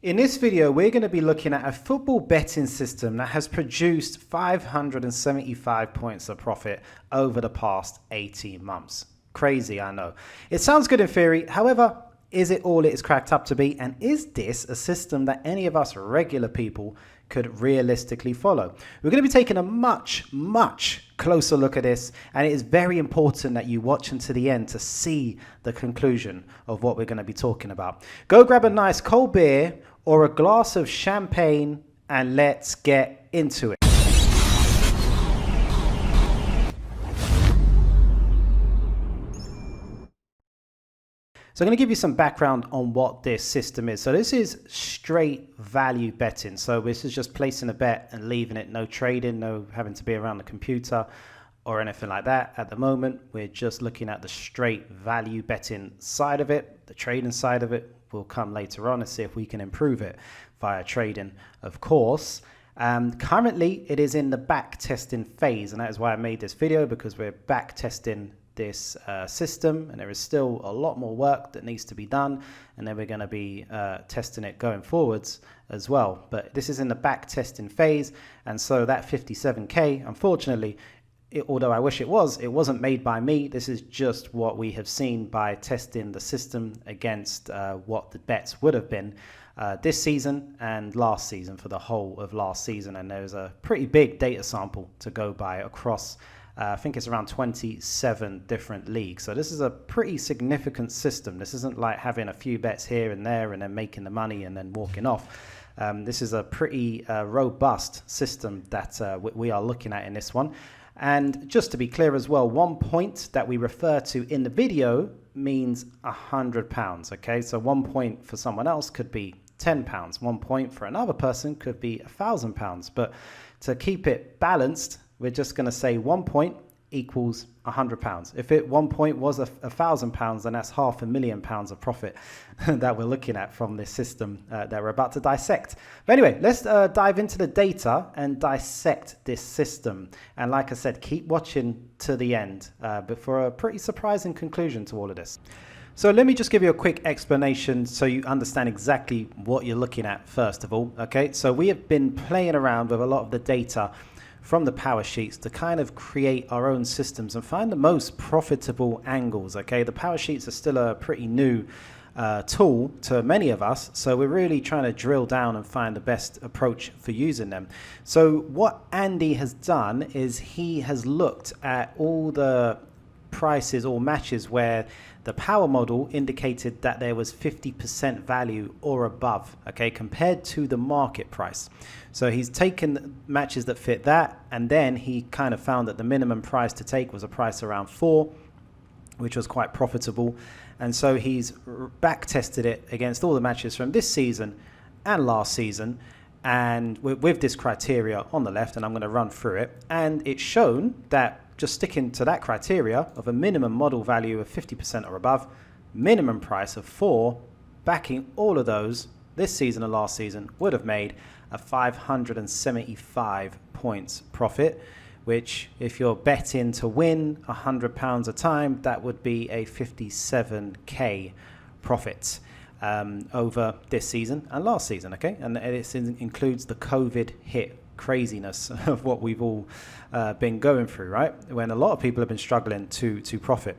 In this video, we're going to be looking at a football betting system that has produced 575 points of profit over the past 18 months. Crazy, I know. It sounds good in theory. However, is it all it is cracked up to be? And is this a system that any of us regular people could realistically follow? We're going to be taking a much closer look at this, and it is very important that you watch until the end to see the conclusion of what we're going to be talking about. Go grab a nice cold beer or a glass of champagne and let's get into it. So I'm going to give you some background on what this system is. So this is straight value betting. So this is just placing a bet and leaving it, no trading, no having to be around the computer or anything like that. At the moment, we're just looking at the straight value betting side of it. The trading side of it will come later on and see if we can improve it via trading, of course. Currently, it is in the back testing phase, and that is why I made this video, because we're back testing this system, and there is still a lot more work that needs to be done, and then we're going to be testing it going forwards as well. But this is in the back testing phase, and so that 57k, unfortunately, although I wish it wasn't made by me. This is just what we have seen by testing the system against what the bets would have been this season and last season, for the whole of last season. And there's a pretty big data sample to go by across I think it's around 27 different leagues. So this is a pretty significant system. This isn't like having a few bets here and there and then making the money and then walking off. This is a pretty robust system that we are looking at in this one. And just to be clear as well, 1 point that we refer to in the video means £100. Okay, so 1 point for someone else could be £10. 1 point for another person could be £1,000. But to keep it balanced, we're just going to say 1 point equals £100. If 1 point was £1,000, then that's £500,000 of profit that we're looking at from this system that we're about to dissect. But anyway, let's dive into the data and dissect this system. And like I said, keep watching to the end, but for a pretty surprising conclusion to all of this. So let me just give you a quick explanation so you understand exactly what you're looking at first of all. Okay, so we have been playing around with a lot of the data from the power sheets to kind of create our own systems and find the most profitable angles. Okay, the power sheets are still a pretty new tool to many of us, so we're really trying to drill down and find the best approach for using them. So what Andy has done is he has looked at all the prices or matches where the power model indicated that there was 50% value or above, okay, compared to the market price. So he's taken matches that fit that, and then he kind of found that the minimum price to take was a price around 4, which was quite profitable. And so he's back tested it against all the matches from this season and last season, and with this criteria on the left, and I'm going to run through it. And it's shown that just sticking to that criteria of a minimum model value of 50% or above, minimum price of 4, backing all of those this season and last season would have made a 575 points profit, which if you're betting to win £100 a time, that would be a 57k profit over this season and last season. Okay, and it includes the COVID hit craziness of what we've all been going through, right? When a lot of people have been struggling to profit.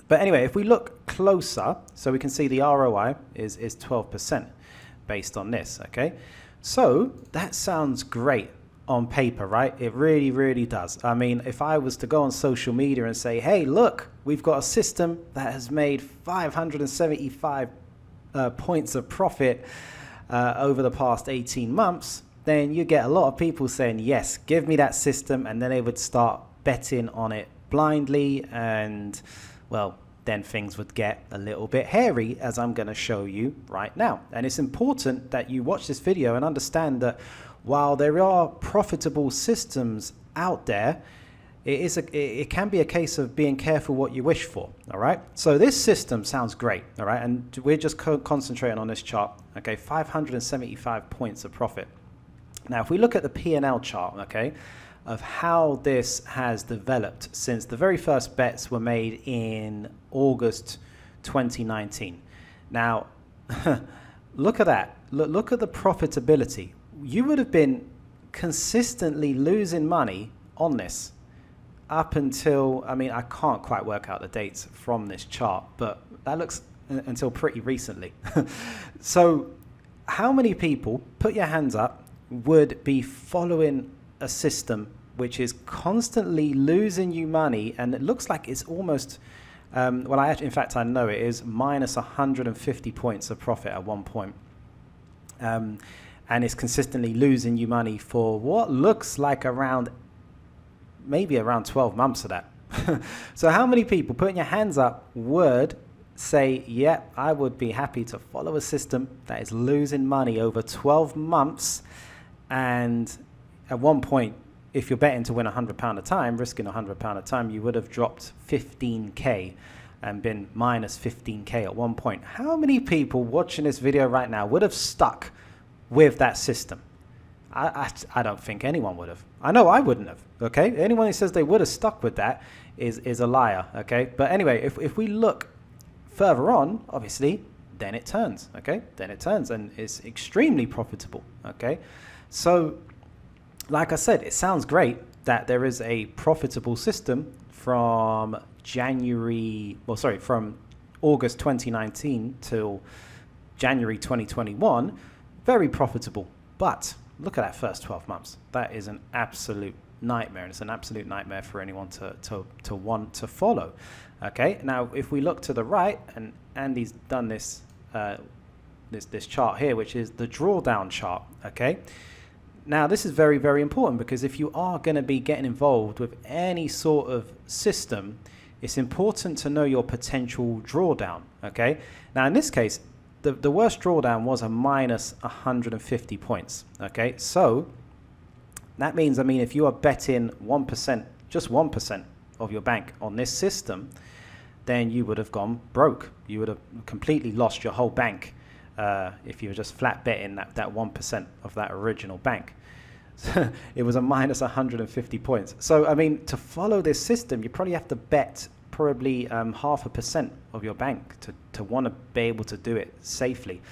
But anyway, if we look closer, so we can see the ROI is 12% based on this. Okay, so that sounds great on paper, right? It really does. I mean, if I was to go on social media and say, hey, look, we've got a system that has made 575 points of profit over the past 18 months, then you get a lot of people saying, yes, give me that system, and then they would start betting on it blindly, and well, then things would get a little bit hairy, as I'm going to show you right now. And it's important that you watch this video and understand that while there are profitable systems out there, it can be a case of being careful what you wish for. All right, so this system sounds great. All right, and we're just concentrating on this chart. Okay, 575 points of profit. Now, if we look at the P&L chart, okay, of how this has developed since the very first bets were made in August 2019. Now, look at that. look at the profitability. You would have been consistently losing money on this up until, I mean, I can't quite work out the dates from this chart, but that looks until pretty recently. So how many people, put your hands up, would be following a system which is constantly losing you money, and it looks like it's almost, well, in fact, I know it is minus 150 points of profit at one point. And it's consistently losing you money for what looks like maybe around 12 months of that. So how many people, putting your hands up, would say, yeah, I would be happy to follow a system that is losing money over 12 months, and at one point, if you're betting to win £100 a time, risking £100 a time, you would have dropped 15k and been minus 15k at one point. How many people watching this video right now would have stuck with that system? I don't think anyone would have. I know I wouldn't have, okay? Anyone who says they would have stuck with that is a liar, okay? But anyway, if we look further on, obviously, then it turns, okay? Then it turns, and it's extremely profitable, okay? So, like I said, it sounds great that there is a profitable system from from August 2019 till January 2021, very profitable. But look at that first 12 months. That is an absolute nightmare, and it's an absolute nightmare for anyone to want to follow. Okay, now if we look to the right, and Andy's done this this chart here, which is the drawdown chart. Okay, now this is very, very important, because if you are going to be getting involved with any sort of system, it's important to know your potential drawdown. Okay, now in this case, the worst drawdown was a minus 150 points. Okay, so that means, I mean, if you are betting 1%, just 1% of your bank on this system, then you would have gone broke. You would have completely lost your whole bank if you were just flat betting that 1% of that original bank. It was a minus 150 points. So, I mean, to follow this system, you probably have to bet probably 0.5% of your bank to want to be able to do it safely.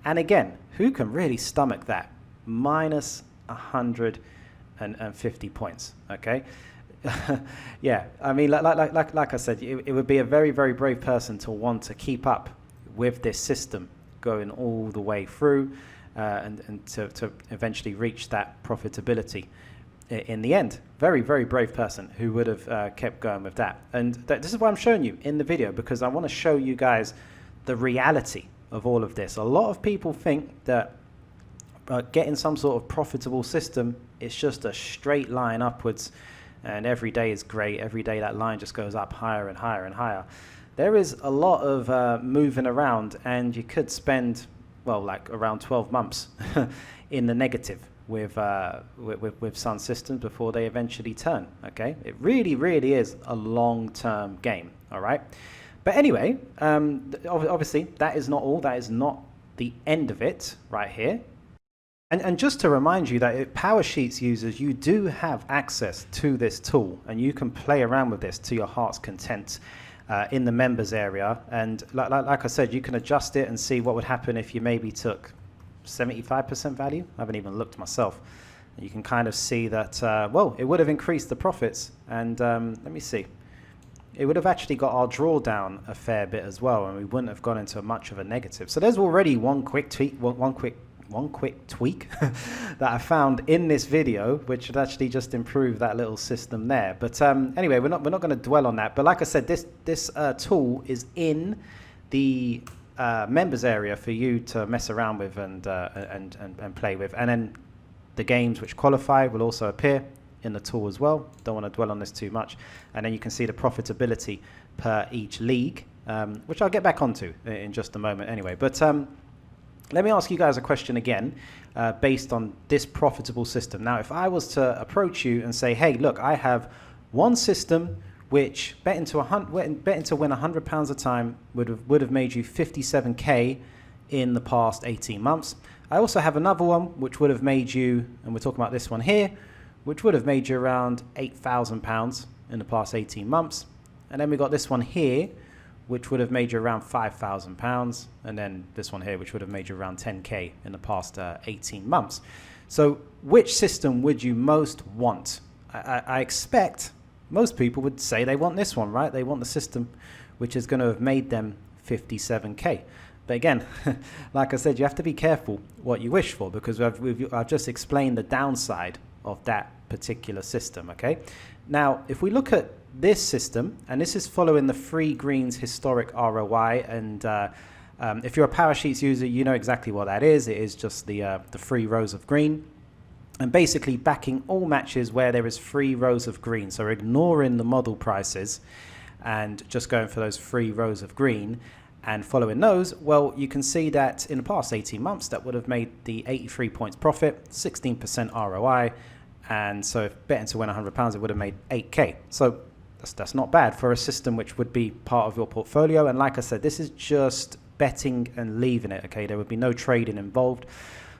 And again, who can really stomach that? Minus 150 points, okay? Yeah, I mean, like I said, it would be a very, very brave person to want to keep up with this system going all the way through and to eventually reach that profitability in the end. Very, very brave person who would have kept going with that. And this is what I'm showing you in the video, because I want to show you guys the reality of all of this. A lot of people think that getting some sort of profitable system, it's just a straight line upwards, and every day is great. Every day that line just goes up higher and higher and higher. There is a lot of moving around, and you could spend, well, like around 12 months in the negative with some systems before they eventually turn. Okay, it really, really is a long-term game. All right, but anyway, obviously that is not all. That is not the end of it right here. And just to remind you that PowerSheets users, you do have access to this tool, and you can play around with this to your heart's content in the members area. And like I said, you can adjust it and see what would happen if you maybe took 75% value. I haven't even looked myself. You can kind of see that, well, it would have increased the profits. And let me see. It would have actually got our drawdown a fair bit as well, and we wouldn't have gone into much of a negative. So there's already one quick tweak that I found in this video, which would actually just improve that little system there. But anyway, we're not going to dwell on that. But like I said, this tool is in the members area for you to mess around with and play with. And then the games which qualify will also appear in the tool as well. Don't want to dwell on this too much. And then you can see the profitability per each league, which I'll get back onto in just a moment anyway. But let me ask you guys a question again, based on this profitable system. Now, if I was to approach you and say, hey, look, I have one system which betting to win £100 a time would have made you 57k in the past 18 months. I also have another one which would have made you, and we're talking about this one here, which would have made you around £8,000 in the past 18 months. And then we got this one here, which would have made you around £5,000, and then this one here, which would have made you around 10k in the past 18 months. So which system would you most want? I expect most people would say they want this one, right? They want the system which is going to have made them 57k. But again, like I said, you have to be careful what you wish for, because I've just explained the downside of that particular system, okay? Now, if we look at this system, and this is following the free greens historic ROI, and if you're a PowerSheets user, you know exactly what that is. It is just the 3 rows of green, and basically backing all matches where there is 3 rows of green. So ignoring the model prices and just going for those 3 rows of green and following those, well, you can see that in the past 18 months, that would have made the 83 points profit, 16% ROI. And so if betting to win £100, it would have made 8k. So that's not bad for a system which would be part of your portfolio. And like I said, this is just betting and leaving it, okay? There would be no trading involved.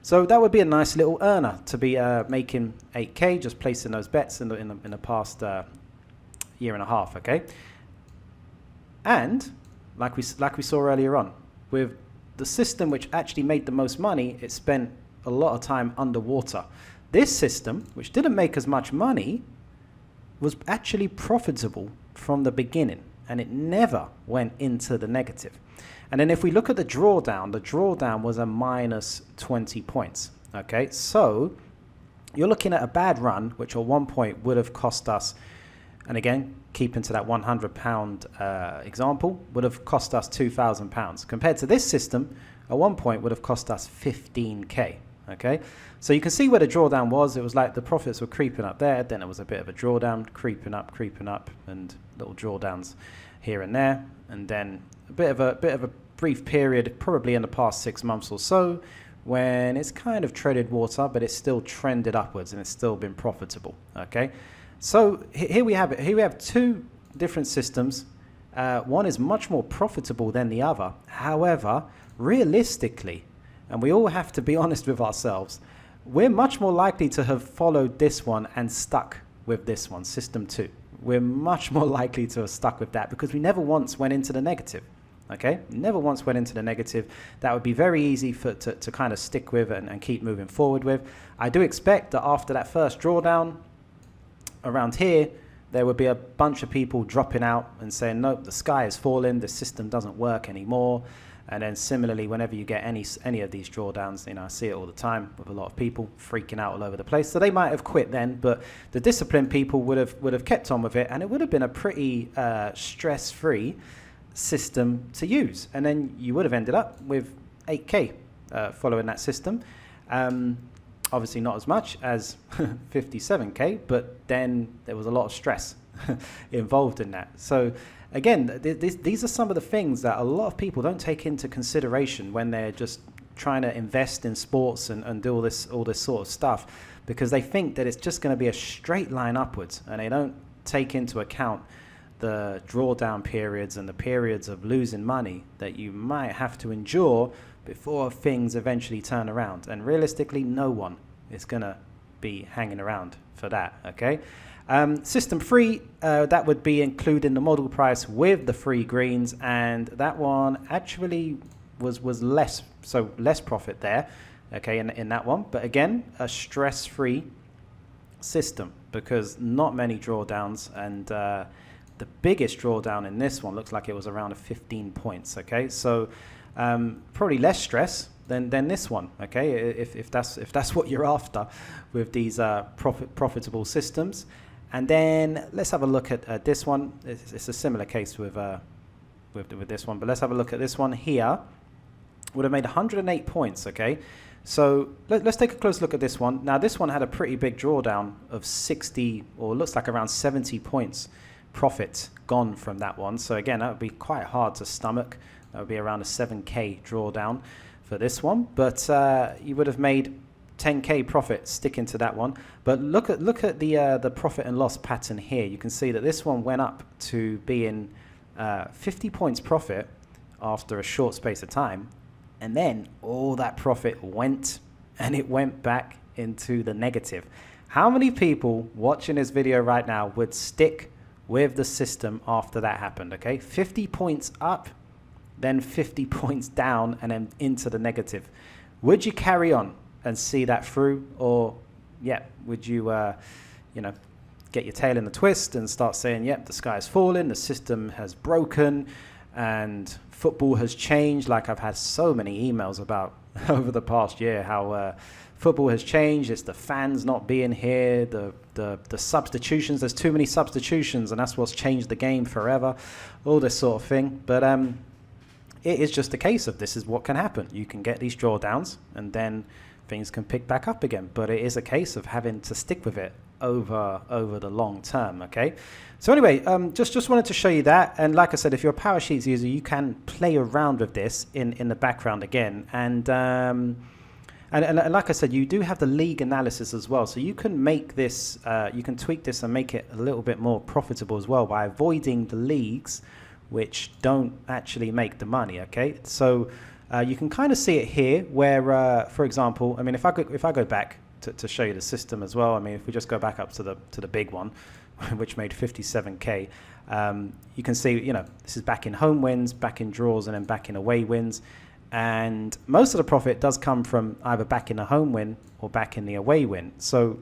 So that would be a nice little earner to be making 8k, just placing those bets in the past year and a half, okay? And like we saw earlier on, with the system which actually made the most money, it spent a lot of time underwater. This system, which didn't make as much money, was actually profitable from the beginning, and it never went into the negative. And then if we look at the drawdown was a minus 20 points. Okay, so you're looking at a bad run, which at one point would have cost us, and again, keeping to that £100 example, would have cost us £2,000. Compared to this system, at one point would have cost us 15k. Okay, so you can see where the drawdown was. It was like the profits were creeping up there, then it was a bit of a drawdown, creeping up, and little drawdowns here and there, and then a bit of a brief period, probably in the past 6 months or so, when it's kind of treaded water, but it's still trended upwards and it's still been profitable. Okay, so here we have it. Here we have 2 different systems. One is much more profitable than the other. However, realistically, and we all have to be honest with ourselves, we're much more likely to have followed this one and stuck with this one, system 2. We're much more likely to have stuck with that because we never once went into the negative. Okay, never once went into the negative. That would be very easy to kind of stick with and keep moving forward with. I do expect that after that first drawdown around here, there would be a bunch of people dropping out and saying, nope, the sky is falling, the system doesn't work anymore. And then similarly, whenever you get any of these drawdowns, you know, I see it all the time with a lot of people freaking out all over the place. So they might have quit then, but the disciplined people would have kept on with it, and it would have been a pretty stress-free system to use. And then you would have ended up with 8k following that system. Obviously not as much as 57k, but then there was a lot of stress involved in that. So again, these are some of the things that a lot of people don't take into consideration when they're just trying to invest in sports and do all this sort of stuff, because they think that it's just going to be a straight line upwards, and they don't take into account the drawdown periods and the periods of losing money that you might have to endure before things eventually turn around. And realistically, no one is going to be hanging around for that, okay? System 3, that would be including the model price with the free greens, and that one actually was less, so less profit there, okay, in that one. But again, a stress-free system because not many drawdowns, and the biggest drawdown in this one looks like it was around 15 points, okay? So probably less stress than this one, okay, if that's what you're after with these profitable systems. And then let's have a look at this one. It's a similar case with this one, but let's have a look at this one here. Would have made 108 points, okay? So let's take a close look at this one. Now, this one had a pretty big drawdown of 60, or looks like around 70 points profit gone from that one. So again, that would be quite hard to stomach. That would be around a 7k drawdown for this one. But you would have made 10k profit sticking to that one. But look at the profit and loss pattern here. You can see that this one went up to being 50 points profit after a short space of time, and then all that profit went back into the negative. How many people watching this video right now would stick with the system after that happened, okay? 50 points up, then 50 points down, and then into the negative. Would you carry on and see that through? Or, yeah, would you, you know, get your tail in the twist and start saying, yep, the sky's falling, the system has broken, and football has changed? Like I've had so many emails about over the past year, how football has changed. It's the fans not being here, the substitutions. There's too many substitutions, and that's what's changed the game forever. All this sort of thing. But it is just a case of this is what can happen. You can get these drawdowns, and then things can pick back up again. But it is a case of having to stick with it over the long term. Okay. So anyway, just wanted to show you that. And like I said, if you're a PowerSheets user, you can play around with this in the background again. And like I said, you do have the league analysis as well. So you can make this, you can tweak this and make it a little bit more profitable as well by avoiding the leagues which don't actually make the money. Okay. So you can kind of see it here where, for example, I mean, if I go back to show you the system as well, I mean, if we just go back up to the big one, which made 57K, you can see, you know, this is back in home wins, back in draws, and then back in away wins. And most of the profit does come from either back in the home win or back in the away win. So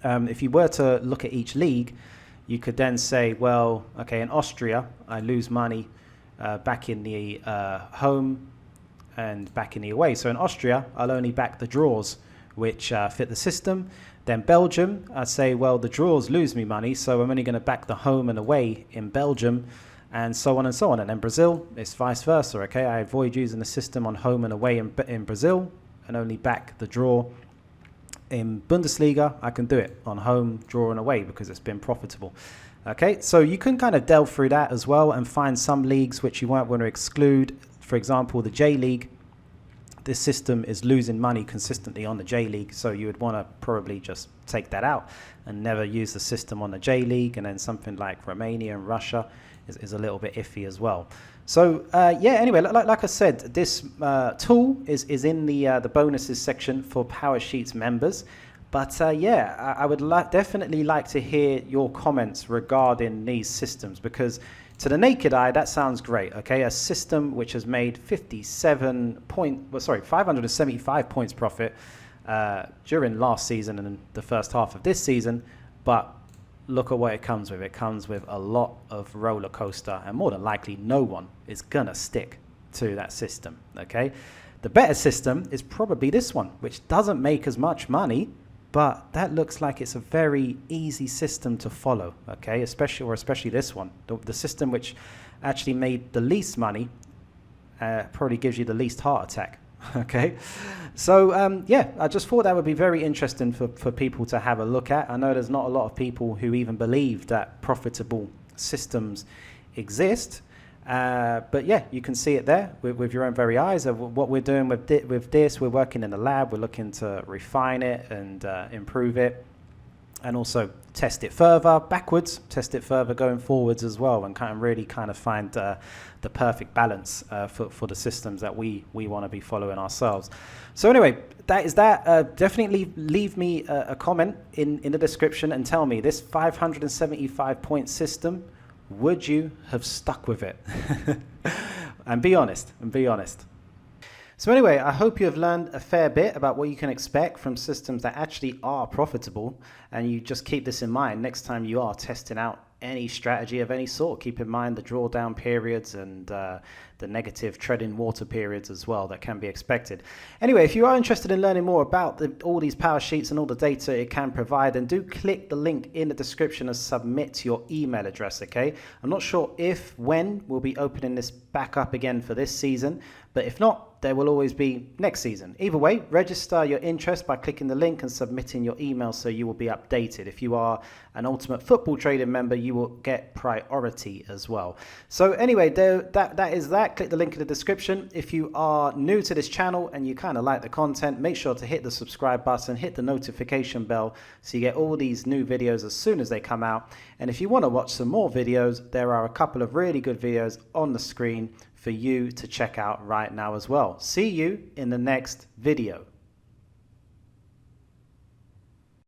if you were to look at each league, you could then say, well, okay, in Austria, I lose money back in the home and back in the away. So in Austria, I'll only back the draws, which fit the system. Then Belgium, I say, well, the draws lose me money, so I'm only going to back the home and away in Belgium, and so on and so on. And then Brazil, it's vice versa, okay? I avoid using the system on home and away in Brazil and only back the draw. In Bundesliga, I can do it on home, draw, and away because it's been profitable. Okay, so you can kind of delve through that as well and find some leagues which you might want to exclude. For example, the J League. This system is losing money consistently on the J League, so you would want to probably just take that out and never use the system on the J League. And then something like Romania and Russia is a little bit iffy as well. So yeah, anyway, like I said, this tool is in the bonuses section for PowerSheets members. But yeah, I would definitely like to hear your comments regarding these systems, because to the naked eye, that sounds great, okay? A system which has made 575 points profit during last season and the first half of this season. But look at what it comes with. It comes with a lot of roller coaster, and more than likely, no one is gonna stick to that system, okay? The better system is probably this one, which doesn't make as much money, but that looks like it's a very easy system to follow, okay? Especially this one. The system which actually made the least money probably gives you the least heart attack, okay? So, yeah, I just thought that would be very interesting for people to have a look at. I know there's not a lot of people who even believe that profitable systems exist. But yeah, you can see it there with your own very eyes of what we're doing with this. We're working in the lab. We're looking to refine it and improve it, and also test it further backwards, test it further going forwards as well, and really find the perfect balance for the systems that we want to be following ourselves. So anyway, that is that. Definitely leave me a comment in the description and tell me, this 575 point system, would you have stuck with it? And be honest. So anyway, I hope you have learned a fair bit about what you can expect from systems that actually are profitable. And you just keep this in mind next time you are testing out any strategy of any sort. Keep in mind the drawdown periods and the negative treading water periods as well that can be expected. Anyway, if you are interested in learning more about all these power sheets and all the data it can provide, then do click the link in the description and submit your email address, okay? I'm not sure when we'll be opening this back up again for this season, but if not, there will always be next season. Either way, register your interest by clicking the link and submitting your email so you will be updated. If you are an Ultimate Football Trading member, you will get priority as well. So anyway, that is that. Click the link in the description. If you are new to this channel and you kind of like the content, make sure to hit the subscribe button, hit the notification bell so you get all these new videos as soon as they come out. And if you want to watch some more videos, there are a couple of really good videos on the screen for you to check out right now as well. See you in the next video.